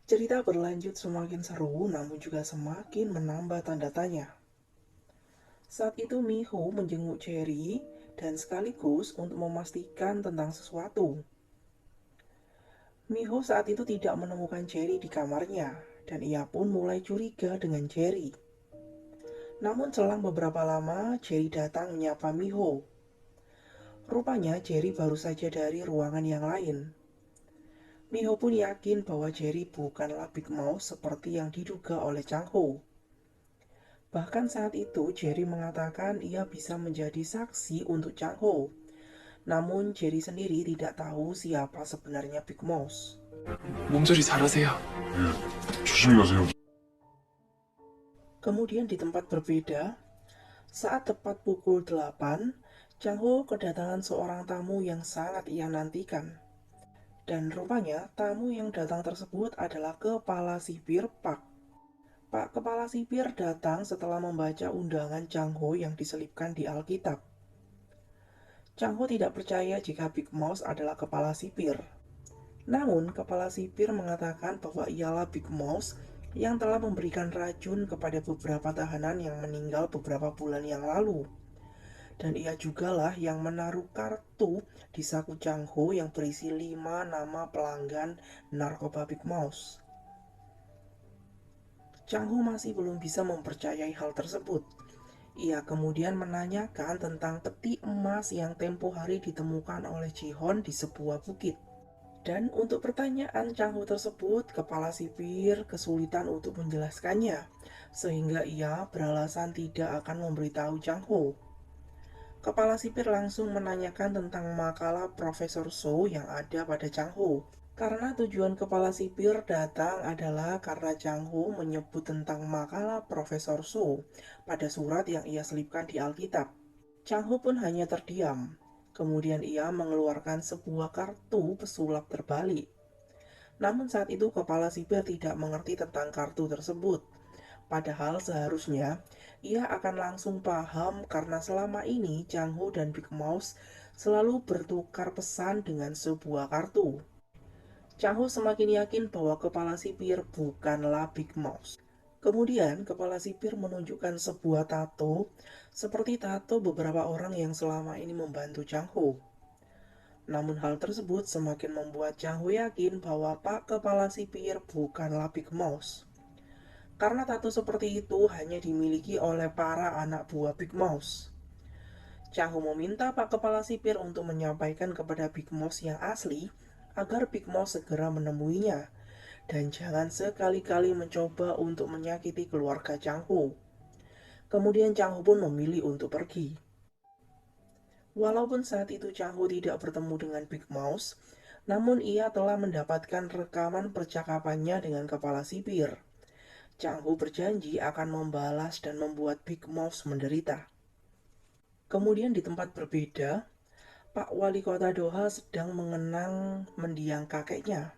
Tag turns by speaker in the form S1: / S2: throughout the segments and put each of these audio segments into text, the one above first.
S1: Cerita berlanjut semakin seru namun juga semakin menambah tanda tanya. Saat itu Miho menjenguk Cherry dan sekaligus untuk memastikan tentang sesuatu. Miho saat itu tidak menemukan Cherry di kamarnya dan ia pun mulai curiga dengan Cherry. Namun selang beberapa lama Cherry datang menyapa Miho. Rupanya Cherry baru saja dari ruangan yang lain. Miho pun yakin bahwa Cherry bukanlah Big Mouse seperti yang diduga oleh Chang Ho. Bahkan saat itu Cherry mengatakan ia bisa menjadi saksi untuk Chang Ho. Namun Cherry sendiri tidak tahu siapa sebenarnya Big Mouse.
S2: 몸조리 잘하세요.
S3: 예, 조심히 가세요.
S1: Kemudian di tempat berbeda, saat tepat pukul 8, Chang Ho kedatangan seorang tamu yang sangat ia nantikan. Dan rupanya tamu yang datang tersebut adalah Kepala Sipir Pak. Pak Kepala Sipir datang setelah membaca undangan Chang Ho yang diselipkan di Alkitab. Chang Ho tidak percaya jika Big Mouse adalah kepala sipir. Namun, kepala sipir mengatakan bahwa ialah Big Mouse yang telah memberikan racun kepada beberapa tahanan yang meninggal beberapa bulan yang lalu. Dan ia jugalah yang menaruh kartu di saku Chang Ho yang berisi 5 nama pelanggan narkoba Big Mouse. Chang Ho masih belum bisa mempercayai hal tersebut. Ia kemudian menanyakan tentang peti emas yang tempo hari ditemukan oleh Jihon di sebuah bukit. Dan untuk pertanyaan Chang Ho tersebut, kepala sipir kesulitan untuk menjelaskannya, sehingga ia beralasan tidak akan memberitahu Chang Ho. Kepala sipir langsung menanyakan tentang makalah Profesor So yang ada pada Chang Ho. Karena tujuan kepala sipir datang adalah karena Chang Ho menyebut tentang makalah Profesor So pada surat yang ia selipkan di Alkitab. Chang Ho pun hanya terdiam. Kemudian ia mengeluarkan sebuah kartu pesulap terbalik. Namun saat itu kepala sipir tidak mengerti tentang kartu tersebut. Padahal seharusnya ia akan langsung paham karena selama ini Chang Ho dan Big Mouse selalu bertukar pesan dengan sebuah kartu. Chang Ho semakin yakin bahwa kepala sipir bukanlah Big Mouse. Kemudian kepala sipir menunjukkan sebuah tato seperti tato beberapa orang yang selama ini membantu Chang Ho. Namun hal tersebut semakin membuat Chang Ho yakin bahwa Pak Kepala Sipir bukanlah Big Mouse. Karena tato seperti itu hanya dimiliki oleh para anak buah Big Mouse. Chang Ho meminta Pak Kepala Sipir untuk menyampaikan kepada Big Mouse yang asli agar Big Mouse segera menemuinya dan jangan sekali-kali mencoba untuk menyakiti keluarga Chang Ho. Kemudian Chang Ho pun memilih untuk pergi. Walaupun saat itu Chang Ho tidak bertemu dengan Big Mouse, namun ia telah mendapatkan rekaman percakapannya dengan kepala sipir. Chang Ho berjanji akan membalas dan membuat Big Mouse menderita. Kemudian di tempat berbeda, Pak Wali Kota Doha sedang mengenang mendiang kakeknya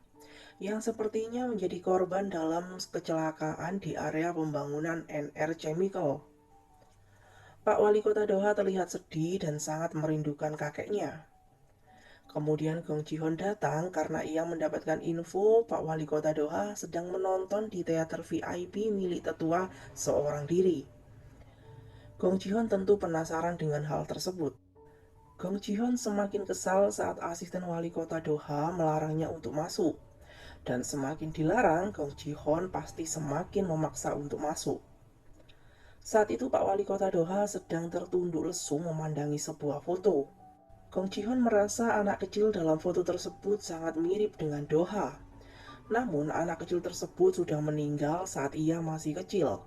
S1: yang sepertinya menjadi korban dalam kecelakaan di area pembangunan NR Chemical. Pak Wali Kota Doha terlihat sedih dan sangat merindukan kakeknya. Kemudian Gong Ji-hoon datang karena ia mendapatkan info Pak Wali Kota Doha sedang menonton di teater VIP milik tetua seorang diri. Gong Ji-hoon tentu penasaran dengan hal tersebut. Gong Ji-hoon semakin kesal saat asisten wali kota Doha melarangnya untuk masuk. Dan semakin dilarang, Gong Ji-hoon pasti semakin memaksa untuk masuk. Saat itu Pak Wali Kota Doha sedang tertunduk lesu memandangi sebuah foto. Gong Ji-hoon merasa anak kecil dalam foto tersebut sangat mirip dengan Doha. Namun anak kecil tersebut sudah meninggal saat ia masih kecil.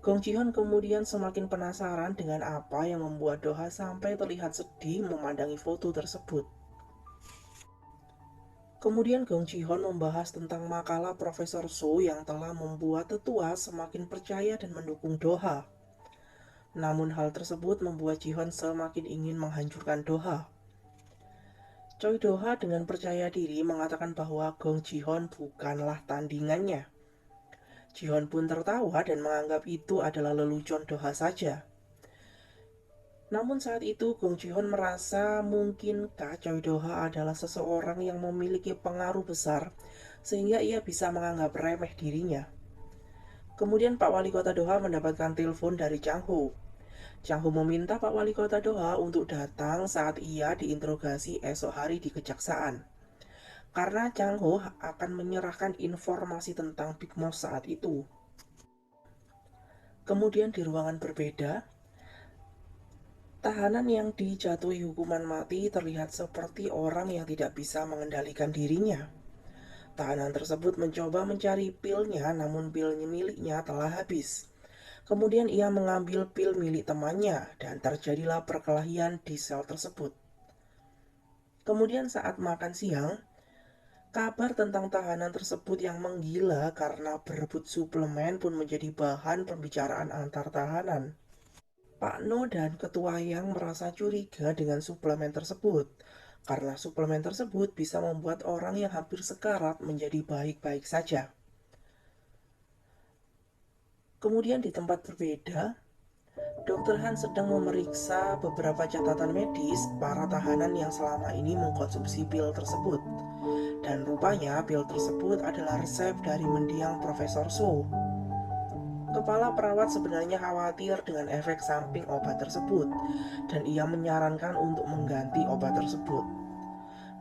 S1: Gong Ji-hoon kemudian semakin penasaran dengan apa yang membuat Doha sampai terlihat sedih memandangi foto tersebut. Kemudian Gong Ji-hoon membahas tentang makalah Profesor So yang telah membuat tetua semakin percaya dan mendukung Doha. Namun hal tersebut membuat Ji-hoon semakin ingin menghancurkan Doha. Choi Do-ha dengan percaya diri mengatakan bahwa Gong Ji-hoon bukanlah tandingannya. Ji-hoon pun tertawa dan menganggap itu adalah lelucon Do-ha saja. Namun saat itu Gong Ji-hoon merasa mungkinkah Choi Do-ha adalah seseorang yang memiliki pengaruh besar sehingga ia bisa menganggap remeh dirinya. Kemudian Pak Wali Kota Doha mendapatkan telepon dari Chang Ho. Chang Ho meminta Pak Wali Kota Doha untuk datang saat ia diinterogasi esok hari di kejaksaan. Karena Chang Ho akan menyerahkan informasi tentang Big Mouse saat itu. Kemudian di ruangan berbeda, tahanan yang dijatuhi hukuman mati terlihat seperti orang yang tidak bisa mengendalikan dirinya. Tahanan tersebut mencoba mencari pilnya, namun pil miliknya telah habis. Kemudian ia mengambil pil milik temannya dan terjadilah perkelahian di sel tersebut. Kemudian saat makan siang, kabar tentang tahanan tersebut yang menggila karena berebut suplemen pun menjadi bahan pembicaraan antar tahanan. Pak No dan Ketua Yang merasa curiga dengan suplemen tersebut, karena suplemen tersebut bisa membuat orang yang hampir sekarat menjadi baik-baik saja. Kemudian di tempat berbeda, Dr. Han sedang memeriksa beberapa catatan medis para tahanan yang selama ini mengkonsumsi pil tersebut. Dan rupanya pil tersebut adalah resep dari mendiang Profesor So. Kepala perawat sebenarnya khawatir dengan efek samping obat tersebut, dan ia menyarankan untuk mengganti obat tersebut.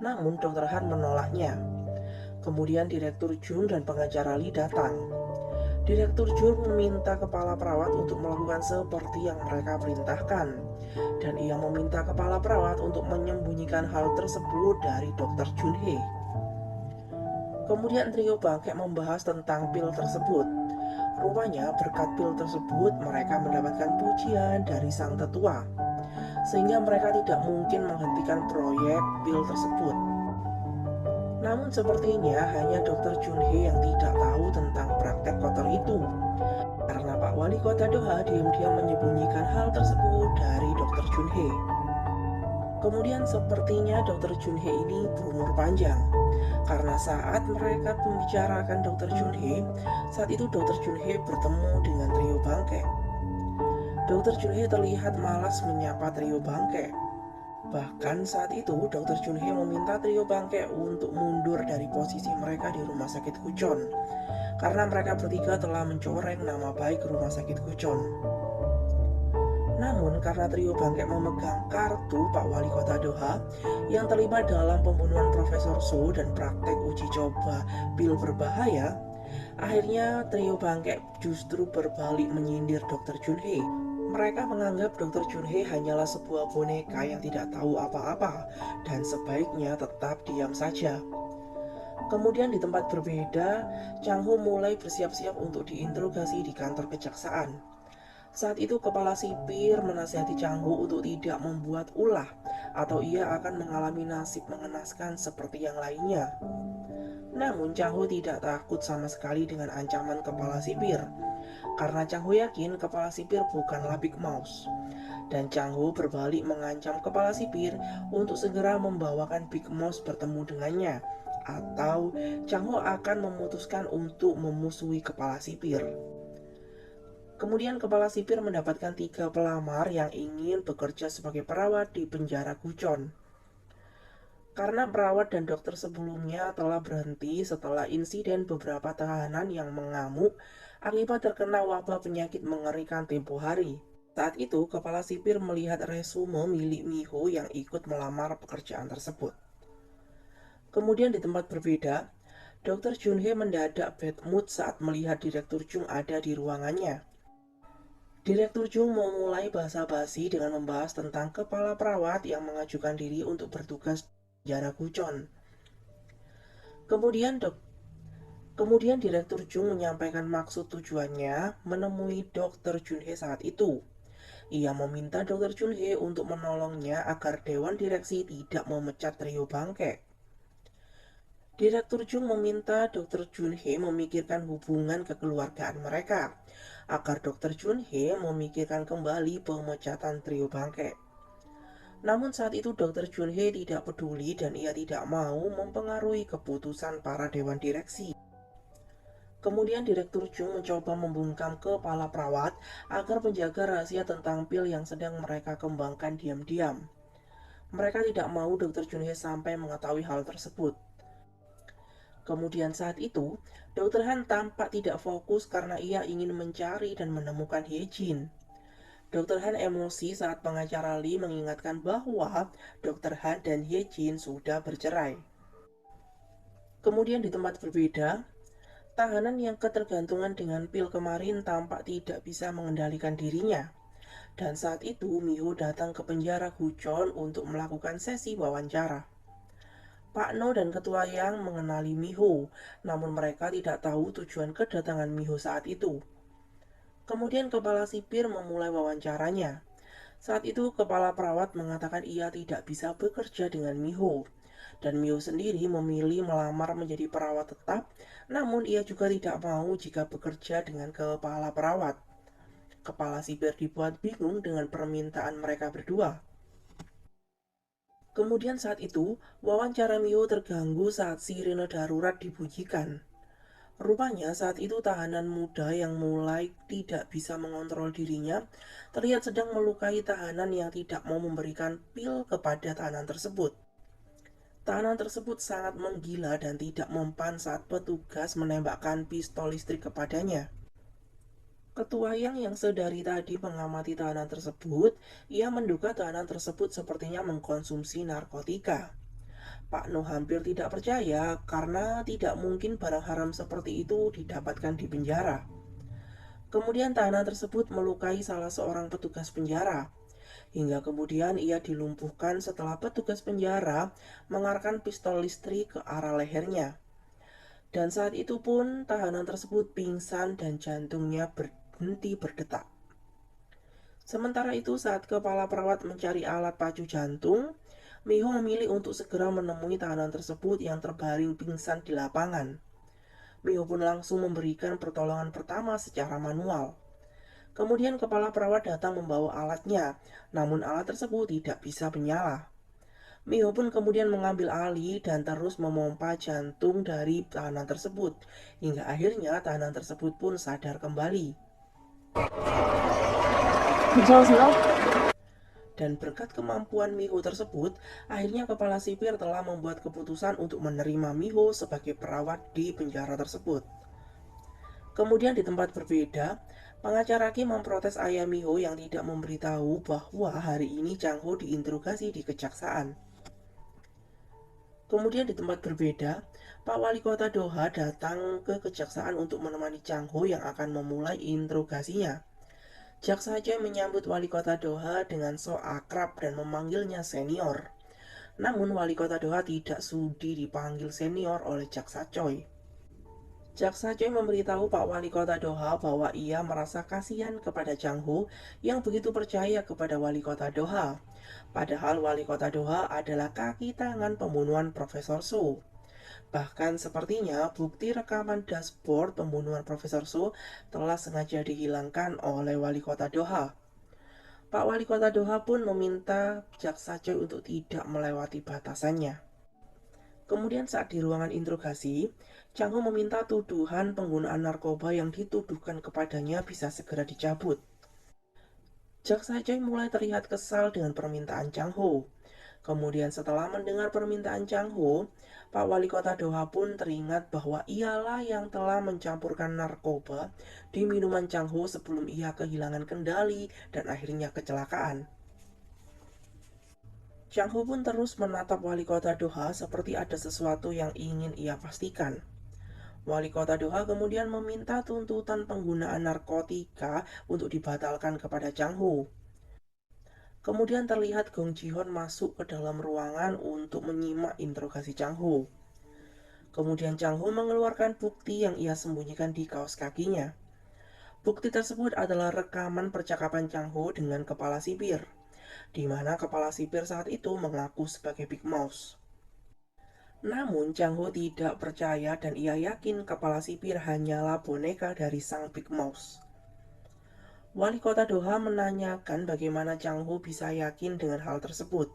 S1: Namun Dr. Han menolaknya. Kemudian Direktur Jung dan pengacara Lee datang. Direktur Jung meminta kepala perawat untuk melakukan seperti yang mereka perintahkan, dan ia meminta kepala perawat untuk menyembunyikan hal tersebut dari Dr. Jun Hee. Kemudian trio bangkek membahas tentang pil tersebut. Rupanya berkat pil tersebut mereka mendapatkan pujian dari sang tetua, sehingga mereka tidak mungkin menghentikan proyek pil tersebut. Namun sepertinya hanya Dr. Jun Hee yang tidak tahu tentang praktek kotor itu, karena Pak Wali Kota Doha diam-diam menyembunyikan hal tersebut dari Dr. Jun Hee. Kemudian sepertinya Dr. Jun Hee ini berumur panjang, karena saat mereka membicarakan Dr. Jun Hee, saat itu Dr. Jun Hee bertemu dengan trio bangkek. Dr. Jun Hee terlihat malas menyapa trio bangkek. Bahkan saat itu Dr. Jun Hee meminta trio bangkek untuk mundur dari posisi mereka di Rumah Sakit Kuchon, karena mereka bertiga telah mencoreng nama baik Rumah Sakit Kuchon. Namun karena trio bangkek memegang kartu Pak Wali Kota Doha yang terlibat dalam pembunuhan Profesor So dan praktek uji coba pil berbahaya, akhirnya trio bangkek justru berbalik menyindir Dr. Jun Hee. Mereka menganggap Dr. Jun Hee hanyalah sebuah boneka yang tidak tahu apa-apa dan sebaiknya tetap diam saja. Kemudian di tempat berbeda, Chang Ho mulai bersiap-siap untuk diinterogasi di kantor kejaksaan. Saat itu kepala sipir menasihati Chang Ho untuk tidak membuat ulah atau ia akan mengalami nasib mengenaskan seperti yang lainnya. Namun Chang Ho tidak takut sama sekali dengan ancaman kepala sipir, karena Chang Ho yakin kepala sipir bukanlah Big Mouse. Dan Chang Ho berbalik mengancam kepala sipir untuk segera membawakan Big Mouse bertemu dengannya, atau Chang Ho akan memutuskan untuk memusuhi kepala sipir. Kemudian kepala sipir mendapatkan 3 pelamar yang ingin bekerja sebagai perawat di penjara Kuchon. Karena perawat dan dokter sebelumnya telah berhenti setelah insiden beberapa tahanan yang mengamuk akibat terkena wabah penyakit mengerikan tempo hari. Saat itu, kepala sipir melihat resume milik Miho yang ikut melamar pekerjaan tersebut. Kemudian di tempat berbeda, Dr. Jun Hee mendadak bad mood saat melihat Direktur Jung ada di ruangannya. Direktur Jung memulai basa-basi dengan membahas tentang kepala perawat yang mengajukan diri untuk bertugas di penjara Kuchon. Kemudian Direktur Jung menyampaikan maksud tujuannya menemui Dr. Jun Hee saat itu. Ia meminta Dr. Jun Hee untuk menolongnya agar Dewan Direksi tidak memecat trio bangkek. Direktur Jung meminta Dr. Jun Hee memikirkan hubungan kekeluargaan mereka, agar Dr. Jun Hee memikirkan kembali pemecatan trio bangkek. Namun saat itu Dr. Jun Hee tidak peduli dan ia tidak mau mempengaruhi keputusan para dewan direksi. Kemudian Direktur Jung mencoba membungkam kepala perawat agar menjaga rahasia tentang pil yang sedang mereka kembangkan diam-diam. Mereka tidak mau Dr. Jun Hee sampai mengetahui hal tersebut. Kemudian saat itu, Dr. Han tampak tidak fokus karena ia ingin mencari dan menemukan Hyejin. Dr. Han emosi saat pengacara Lee mengingatkan bahwa Dr. Han dan Hyejin sudah bercerai. Kemudian di tempat berbeda, tahanan yang ketergantungan dengan pil kemarin tampak tidak bisa mengendalikan dirinya. Dan saat itu Miho datang ke penjara Guchon untuk melakukan sesi wawancara. Pak No dan Ketua Yang mengenali Miho, namun mereka tidak tahu tujuan kedatangan Miho saat itu. Kemudian kepala sipir memulai wawancaranya. Saat itu kepala perawat mengatakan ia tidak bisa bekerja dengan Miho. Dan Miho sendiri memilih melamar menjadi perawat tetap, namun ia juga tidak mau jika bekerja dengan kepala perawat. Kepala sipir dibuat bingung dengan permintaan mereka berdua. Kemudian saat itu, wawancara Miho terganggu saat sirene darurat dibunyikan. Rupanya saat itu tahanan muda yang mulai tidak bisa mengontrol dirinya terlihat sedang melukai tahanan yang tidak mau memberikan pil kepada tahanan tersebut. Tahanan tersebut sangat menggila dan tidak mempan saat petugas menembakkan pistol listrik kepadanya. Ketua yang sedari tadi mengamati tahanan tersebut, ia menduga tahanan tersebut sepertinya mengkonsumsi narkotika. Pak No hampir tidak percaya karena tidak mungkin barang haram seperti itu didapatkan di penjara. Kemudian tahanan tersebut melukai salah seorang petugas penjara. Hingga kemudian ia dilumpuhkan setelah petugas penjara mengarahkan pistol listrik ke arah lehernya. Dan saat itu pun tahanan tersebut pingsan dan jantungnya berhenti berdetak. Sementara itu saat kepala perawat mencari alat pacu jantung, Miho memilih untuk segera menemui tahanan tersebut yang terbaring pingsan di lapangan. Miho pun langsung memberikan pertolongan pertama secara manual. Kemudian kepala perawat datang membawa alatnya, namun alat tersebut tidak bisa menyala. Miho pun kemudian mengambil alih dan terus memompa jantung dari tahanan tersebut, hingga akhirnya tahanan tersebut pun sadar kembali. Dan berkat kemampuan Miho tersebut, akhirnya kepala sipir telah membuat keputusan untuk menerima Miho sebagai perawat di penjara tersebut. Kemudian di tempat berbeda, pengacara Kim memprotes ayah Miho yang tidak memberitahu bahwa hari ini Chang Ho diinterogasi di kejaksaan. Kemudian di tempat berbeda, Pak Wali Kota Doha datang ke kejaksaan untuk menemani Chang Ho yang akan memulai interogasinya. Jaksa Choi menyambut Wali Kota Doha dengan sok akrab dan memanggilnya senior. Namun Wali Kota Doha tidak sudi dipanggil senior oleh Jaksa Choi. Jaksa Choi memberitahu Pak Wali Kota Doha bahwa ia merasa kasihan kepada Chang Ho yang begitu percaya kepada Wali Kota Doha. Padahal Wali Kota Doha adalah kaki tangan pembunuhan Profesor So. Bahkan sepertinya bukti rekaman dashboard pembunuhan Profesor So telah sengaja dihilangkan oleh Wali Kota Doha. Pak Wali Kota Doha pun meminta Jaksa Choi untuk tidak melewati batasannya. Kemudian saat di ruangan interogasi, Chang Ho meminta tuduhan penggunaan narkoba yang dituduhkan kepadanya bisa segera dicabut. Jaksa Choi mulai terlihat kesal dengan permintaan Chang Ho. Kemudian setelah mendengar permintaan Chang Ho, Pak Wali Kota Doha pun teringat bahwa ialah yang telah mencampurkan narkoba di minuman Chang Ho sebelum ia kehilangan kendali dan akhirnya kecelakaan. Chang Ho pun terus menatap Wali Kota Doha seperti ada sesuatu yang ingin ia pastikan. Wali Kota Doha kemudian meminta tuntutan penggunaan narkotika untuk dibatalkan kepada Chang Ho. Kemudian terlihat Gong Ji-hoon masuk ke dalam ruangan untuk menyimak interogasi Chang Ho. Kemudian Chang Ho mengeluarkan bukti yang ia sembunyikan di kaos kakinya. Bukti tersebut adalah rekaman percakapan Chang Ho dengan kepala sipir, di mana kepala sipir saat itu mengaku sebagai Big Mouse. Namun Chang Ho tidak percaya dan ia yakin kepala sipir hanyalah boneka dari sang Big Mouse. Wali Kota Doha menanyakan bagaimana Chang Ho bisa yakin dengan hal tersebut.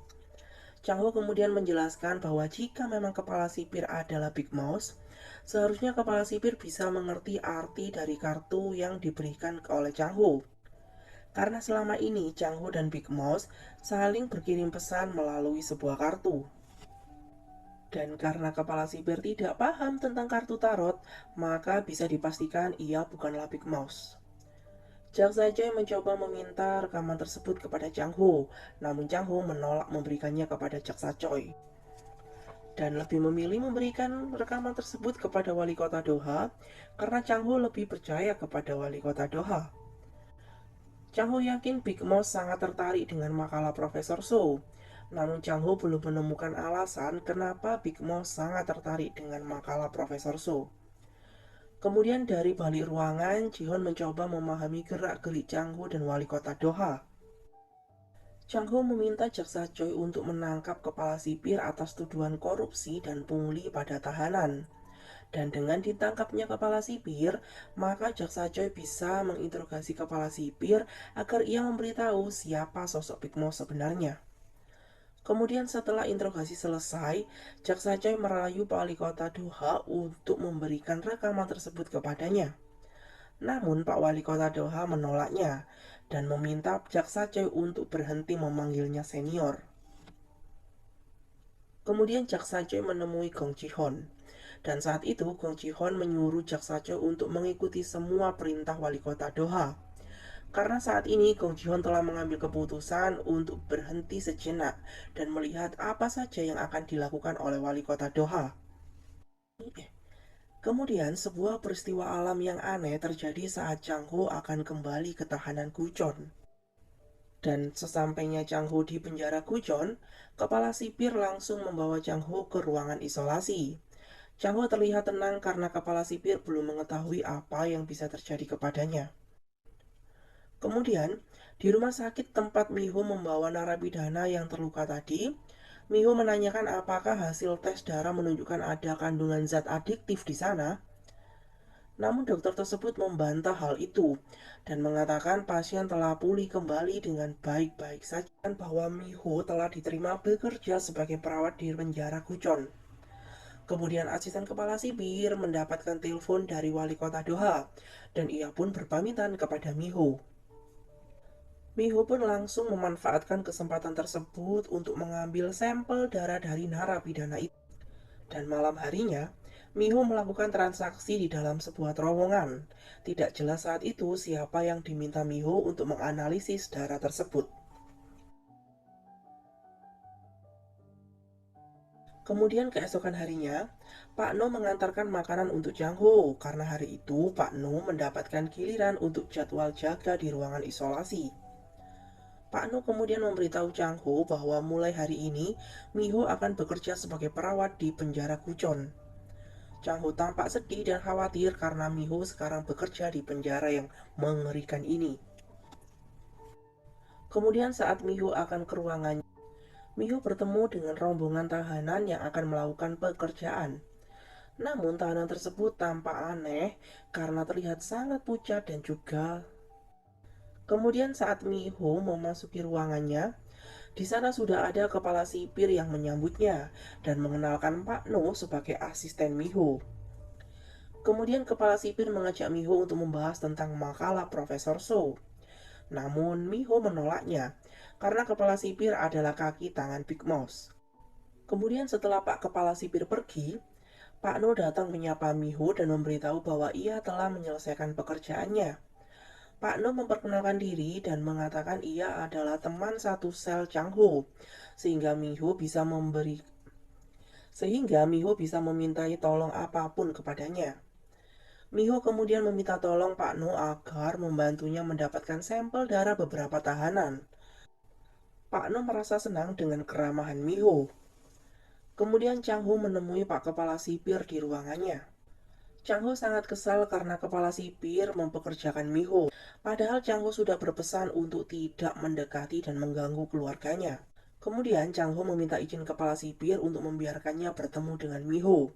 S1: Chang Ho kemudian menjelaskan bahwa jika memang kepala sipir adalah Big Mouse, seharusnya kepala sipir bisa mengerti arti dari kartu yang diberikan oleh Chang Ho. Karena selama ini Chang Ho dan Big Mouse saling berkirim pesan melalui sebuah kartu. Dan karena kepala sipir tidak paham tentang kartu tarot, maka bisa dipastikan ia bukanlah Big Mouse. Jaksa Choi mencoba meminta rekaman tersebut kepada Chang Ho, namun Chang Ho menolak memberikannya kepada Jaksa Choi dan lebih memilih memberikan rekaman tersebut kepada wali kota Doha karena Chang Ho lebih percaya kepada wali kota Doha. Chang Ho yakin Big Mouse sangat tertarik dengan makalah Profesor So, namun Chang Ho belum menemukan alasan kenapa Big Mouse sangat tertarik dengan makalah Profesor So. Kemudian dari balik ruangan, Jihon mencoba memahami gerak-gerik Chang Ho dan wali kota Doha. Chang Ho meminta Jaksa Choi untuk menangkap kepala sipir atas tuduhan korupsi dan pungli pada tahanan. Dan dengan ditangkapnya kepala sipir, maka Jaksa Choi bisa menginterogasi kepala sipir agar ia memberitahu siapa sosok Big Mouse sebenarnya. Kemudian setelah interogasi selesai, Jaksa Choi merayu wali kota Doha untuk memberikan rekaman tersebut kepadanya. Namun Pak Wali Kota Doha menolaknya dan meminta Jaksa Choi untuk berhenti memanggilnya senior. Kemudian Jaksa Choi menemui Gong Ji-hon. Dan saat itu Gong Ji-hon menyuruh Jaksa Choi untuk mengikuti semua perintah Wali Kota Doha. Karena saat ini Gong Ji-hon telah mengambil keputusan untuk berhenti sejenak dan melihat apa saja yang akan dilakukan oleh Wali Kota Doha. Kemudian sebuah peristiwa alam yang aneh terjadi saat Chang Ho akan kembali ke tahanan Guchon. Dan sesampainya Chang Ho di penjara Guchon, kepala sipir langsung membawa Chang Ho ke ruangan isolasi. Chang Ho terlihat tenang karena kepala sipir belum mengetahui apa yang bisa terjadi kepadanya. Kemudian, di rumah sakit tempat Miho membawa narapidana yang terluka tadi, Miho menanyakan apakah hasil tes darah menunjukkan ada kandungan zat adiktif di sana. Namun dokter tersebut membantah hal itu dan mengatakan pasien telah pulih kembali dengan baik-baik saja dan bahwa Miho telah diterima bekerja sebagai perawat di penjara Guchon. Kemudian asisten kepala sipir mendapatkan telepon dari wali kota Doha dan ia pun berpamitan kepada Miho. Miho pun langsung memanfaatkan kesempatan tersebut untuk mengambil sampel darah dari narapidana itu. Dan malam harinya, Miho melakukan transaksi di dalam sebuah terowongan. Tidak jelas saat itu siapa yang diminta Miho untuk menganalisis darah tersebut. Kemudian keesokan harinya, Pak No mengantarkan makanan untuk Chang Ho karena hari itu Pak No mendapatkan giliran untuk jadwal jaga di ruangan isolasi. Pak No kemudian memberitahu Chang Ho bahwa mulai hari ini Miho akan bekerja sebagai perawat di penjara Guchon. Chang Ho tampak sedih dan khawatir karena Miho sekarang bekerja di penjara yang mengerikan ini. Kemudian saat Miho akan ke ruangannya, Miho bertemu dengan rombongan tahanan yang akan melakukan pekerjaan. Namun tahanan tersebut tampak aneh karena terlihat sangat pucat dan juga. Kemudian saat Miho memasuki ruangannya, di sana sudah ada kepala sipir yang menyambutnya dan mengenalkan Pak No sebagai asisten Miho. Kemudian kepala sipir mengajak Miho untuk membahas tentang makalah Profesor So. Namun Miho menolaknya karena kepala sipir adalah kaki tangan Big Mouse. Kemudian setelah Pak Kepala Sipir pergi, Pak No datang menyapa Miho dan memberitahu bahwa ia telah menyelesaikan pekerjaannya. Pak No memperkenalkan diri dan mengatakan ia adalah teman satu sel Chang Ho, sehingga Miho bisa memintai tolong apapun kepadanya. Miho kemudian meminta tolong Pak No agar membantunya mendapatkan sampel darah beberapa tahanan. Pak No merasa senang dengan keramahan Miho. Kemudian Chang Ho menemui Pak Kepala Sipir di ruangannya. Chang Ho sangat kesal karena kepala sipir mempekerjakan Miho. Padahal Chang Ho sudah berpesan untuk tidak mendekati dan mengganggu keluarganya. Kemudian Chang Ho meminta izin kepala sipir untuk membiarkannya bertemu dengan Miho.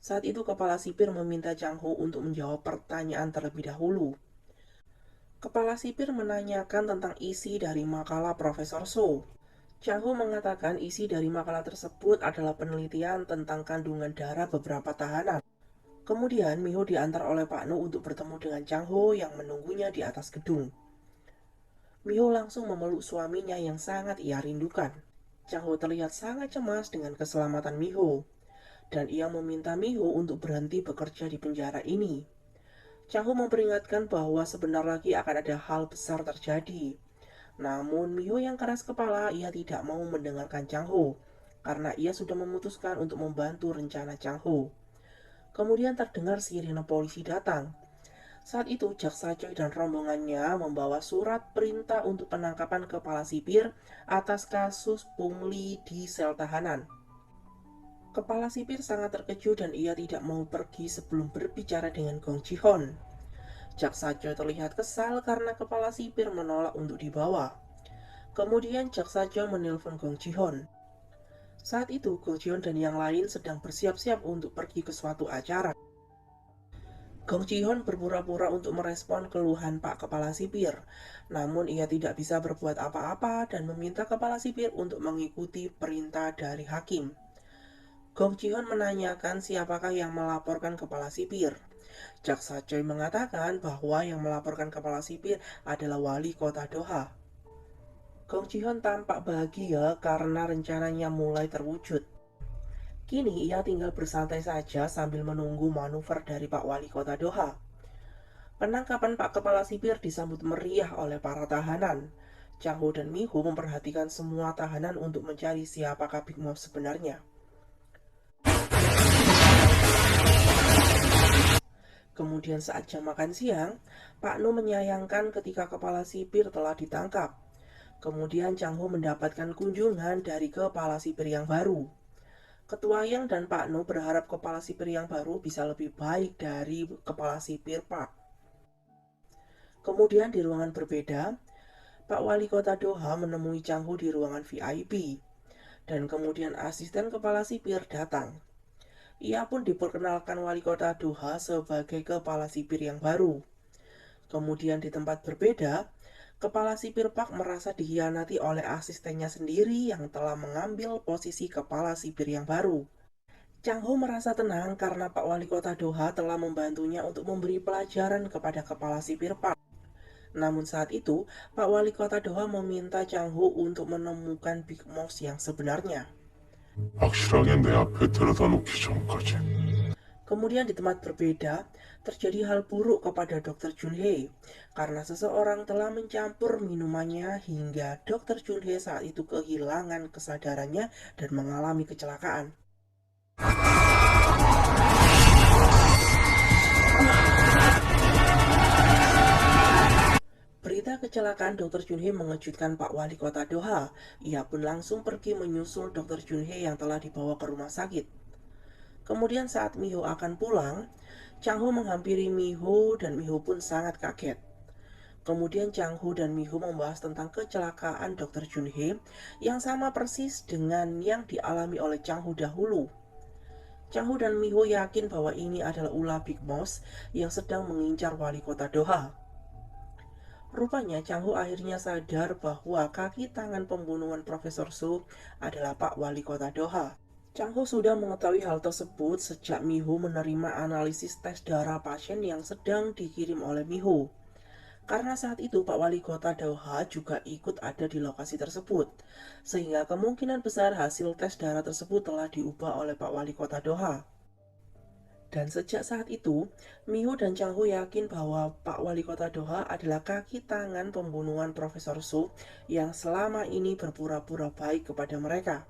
S1: Saat itu kepala sipir meminta Chang Ho untuk menjawab pertanyaan terlebih dahulu. Kepala sipir menanyakan tentang isi dari makalah Profesor So. Chang Ho mengatakan isi dari makalah tersebut adalah penelitian tentang kandungan darah beberapa tahanan. Kemudian Miho diantar oleh Pak No untuk bertemu dengan Chang Ho yang menunggunya di atas gedung. Miho langsung memeluk suaminya yang sangat ia rindukan. Chang Ho terlihat sangat cemas dengan keselamatan Mi-ho, dan ia meminta Mi-ho untuk berhenti bekerja di penjara ini. Chang Ho memperingatkan bahwa sebentar lagi akan ada hal besar terjadi. Namun Mi-ho yang keras kepala, ia tidak mau mendengarkan Chang Ho, karena ia sudah memutuskan untuk membantu rencana Chang Ho. Kemudian terdengar sirine polisi datang. Saat itu Jaksa Choi dan rombongannya membawa surat perintah untuk penangkapan kepala sipir atas kasus pungli di sel tahanan. Kepala sipir sangat terkejut dan ia tidak mau pergi sebelum berbicara dengan Gong Ji-hon. Jaksa Choi terlihat kesal karena kepala sipir menolak untuk dibawa. Kemudian Jaksa Choi menelpon Gong Ji-hon. Saat itu Gong Ji-hon dan yang lain sedang bersiap-siap untuk pergi ke suatu acara. Gong Ji-hon berpura-pura untuk merespon keluhan Pak Kepala Sipir, namun ia tidak bisa berbuat apa-apa dan meminta Kepala Sipir untuk mengikuti perintah dari hakim. Gong Ji-hon menanyakan siapakah yang melaporkan Kepala Sipir. Jaksa Choi mengatakan bahwa yang melaporkan Kepala Sipir adalah Wali Kota Doha. Gong Ji-hon tampak bahagia karena rencananya mulai terwujud. Kini ia tinggal bersantai saja sambil menunggu manuver dari Pak Wali Kota Doha. Penangkapan Pak Kepala Sipir disambut meriah oleh para tahanan. Chang Ho dan Mi-ho memperhatikan semua tahanan untuk mencari siapakah Big Mouth sebenarnya. Kemudian saat jam makan siang, Pak No menyayangkan ketika Kepala Sipir telah ditangkap. Kemudian Chang Ho mendapatkan kunjungan dari Kepala Sipir yang baru. Ketua Yang dan Pak No berharap Kepala Sipir yang baru bisa lebih baik dari Kepala Sipir Pak. Kemudian di ruangan berbeda, Pak Wali Kota Doha menemui Chang Ho di ruangan VIP. Dan kemudian asisten Kepala Sipir datang. Ia pun diperkenalkan Wali Kota Doha sebagai Kepala Sipir yang baru. Kemudian di tempat berbeda, Kepala Sipir Pak merasa dikhianati oleh asistennya sendiri yang telah mengambil posisi Kepala Sipir yang baru. Chang Ho merasa tenang karena Pak Wali Kota Doha telah membantunya untuk memberi pelajaran kepada Kepala Sipir Pak. Namun saat itu, Pak Wali Kota Doha meminta Chang Ho untuk menemukan Big Mouth yang sebenarnya.
S3: 확실하게 내 앞에 들여다 놓기 전까지.
S1: Kemudian di tempat berbeda, terjadi hal buruk kepada Dr. Junhee karena seseorang telah mencampur minumannya hingga Dr. Junhee saat itu kehilangan kesadarannya dan mengalami kecelakaan. Berita kecelakaan Dr. Junhee mengejutkan Pak Wali Kota Doha. Ia pun langsung pergi menyusul Dr. Junhee yang telah dibawa ke rumah sakit. Kemudian saat Mi-ho akan pulang, Chang Ho menghampiri Mi-ho dan Mi-ho pun sangat kaget. Kemudian Chang Ho dan Mi-ho membahas tentang kecelakaan Dr. Junhee yang sama persis dengan yang dialami oleh Chang Ho dahulu. Chang Ho dan Mi-ho yakin bahwa ini adalah ulah Big Mouth yang sedang mengincar Wali Kota Doha. Rupanya Chang Ho akhirnya sadar bahwa kaki tangan pembunuhan Profesor Su adalah Pak Wali Kota Doha. Chang Ho sudah mengetahui hal tersebut sejak Mi-ho menerima analisis tes darah pasien yang sedang dikirim oleh Mi-ho. Karena saat itu Pak Wali Kota Doha juga ikut ada di lokasi tersebut, sehingga kemungkinan besar hasil tes darah tersebut telah diubah oleh Pak Wali Kota Doha. Dan sejak saat itu, Mi-ho dan Chang Ho yakin bahwa Pak Wali Kota Doha adalah kaki tangan pembunuhan Profesor Su yang selama ini berpura-pura baik kepada mereka.